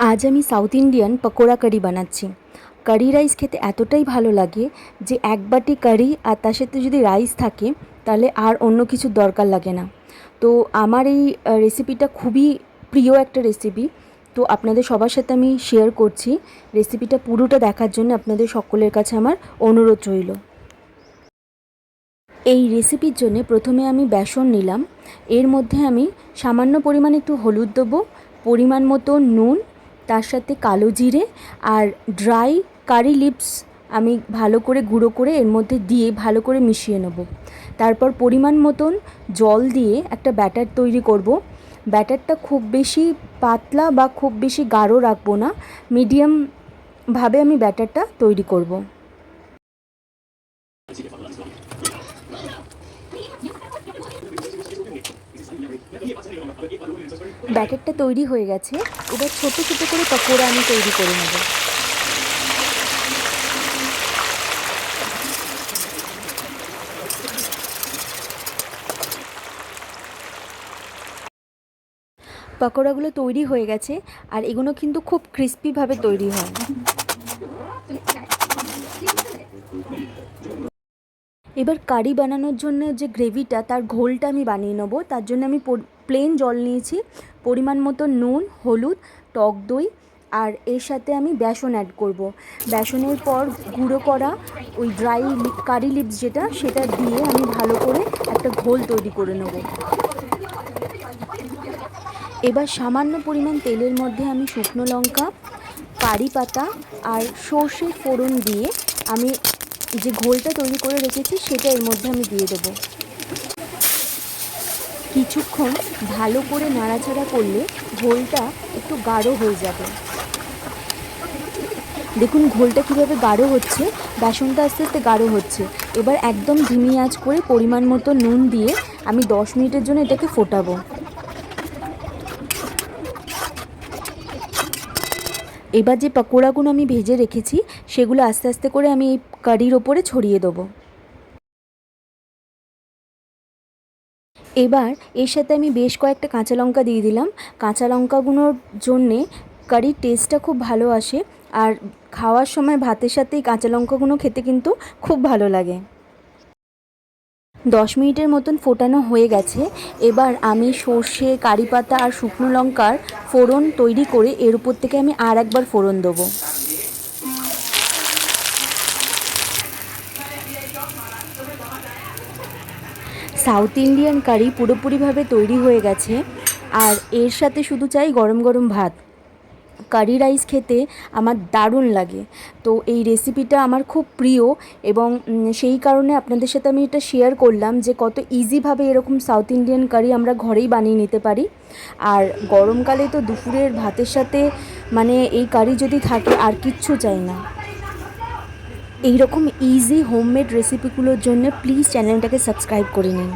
আজ আমি south Indian pakora কারি বানাচ্ছি। কারি রাইস খেতে এতটাই ভালো লাগে যে এক বাটি কারি আর তার সাথে যদি রাইস থাকে তাহলে আর অন্য কিছুর দরকার লাগে না। তো আমার এই রেসিপিটা খুবই প্রিয় একটা রেসিপি। তো আপনাদের সবার সাথে আমি শেয়ার করছি। রেসিপিটা পুরোটা দেখার জন্য আপনাদের সকলের কাছে আমার অনুরোধ রইল। এই রেসিপির জন্য প্রথমে আমি বেসন নিলাম। এর মধ্যে আমি সামান্য পরিমাণে একটু হলুদ দেবো, পরিমাণ মতো নুন, তার সাথে কালো জিরে আর ড্রাই কারি লিভস আমি ভালো করে গুঁড়ো করে এর মধ্যে দিয়ে ভালো করে মিশিয়ে নেব। তারপর পরিমাণ মতন জল দিয়ে একটা ব্যাটার তৈরি করব। ব্যাটারটা খুব বেশি পাতলা বা খুব বেশি গাঢ় রাখবো না, মিডিয়ামভাবে আমি ব্যাটারটা তৈরি করব। ব্যাটারটা তৈরি হয়ে গেছে। এবার ছোট ছোট করে পকোড়া আমি তৈরি করে নেব। পকোড়াগুলো তৈরি হয়ে গেছে আর এগুলো কিন্তু খুব ক্রিস্পিভাবে তৈরি হয়। এবার কারি বানানোর জন্য যে গ্রেভিটা তার ঘোলটা আমি বানিয়ে নেবো। তার জন্য আমি প্লেন জল নিয়েছি, পরিমাণ মতো নুন, হলুদ, টক দই আর এর সাথে আমি বেসন অ্যাড করব। বেসনের পর গুঁড়ো করা ওই ড্রাই কারি লিভস সেটা দিয়ে আমি ভালো করে একটা ঘোল তৈরি করে নেব। এবার সামান্য পরিমাণ তেলের মধ্যে আমি শুকনো লঙ্কা, কারি পাতা আর সর্ষের ফোড়ন দিয়ে আমি যে ঘোলটা তৈরি করে রেখেছি সেটা এর মধ্যে আমি দিয়ে দেবো। কিছুক্ষণ ভালো করে নাড়াচাড়া করলে ঘোলটা একটু গাঢ় হয়ে যাবে। দেখুন ঘোলটা কীভাবে গাঢ় হচ্ছে, বেসনটা আস্তে আস্তে গাঢ় হচ্ছে। এবার একদম ধিমি আঁচ করে পরিমাণ মতো নুন দিয়ে আমি 10 মিনিটের জন্য এটাকে ফোটাবো। এবার যে পকোড়াগুলো আমি ভেজে রেখেছি সেগুলো আস্তে আস্তে করে আমি এই কারির ওপরে ছড়িয়ে দেবো। এবার এর সাথে আমি বেশ কয়েকটা কাঁচা লঙ্কা দিয়ে দিলাম। কাঁচা লঙ্কাগুলোর জন্যে কারির টেস্টটা খুব ভালো আসে আর খাওয়ার সময় ভাতের সাথে এই কাঁচা লঙ্কাগুলো খেতে কিন্তু খুব ভালো লাগে। 10 মিনিটের মতন ফোটানো হয়ে গেছে। এবার আমি সর্ষে, কারি পাতা আর শুকনো লঙ্কার ফোড়ন তৈরি করে এর উপর থেকে আমি আর একবার ফোড়ন দেবো। সাউথ ইন্ডিয়ান কারি পুরোপুরিভাবে তৈরি হয়ে গেছে আর এর সাথে শুধু চাই গরম গরম ভাত। কারি রাইস খেতে আমার দারুণ লাগে। তো এই রেসিপিটা আমার খুব প্রিয় এবং সেই কারণে আপনাদের সাথে আমি এটা শেয়ার করলাম যে কত ইজিভাবে এরকম সাউথ ইন্ডিয়ান কারি আমরা ঘরেই বানিয়ে নিতে পারি। আর গরমকালে তো দুপুরের ভাতের সাথে মানে এই কারি যদি থাকে আর কিচ্ছু চাই না। এই রকম ইজি হোমমেড রেসিপিগুলোর জন্য প্লিজ চ্যানেলটাকে সাবস্ক্রাইব করে নিন।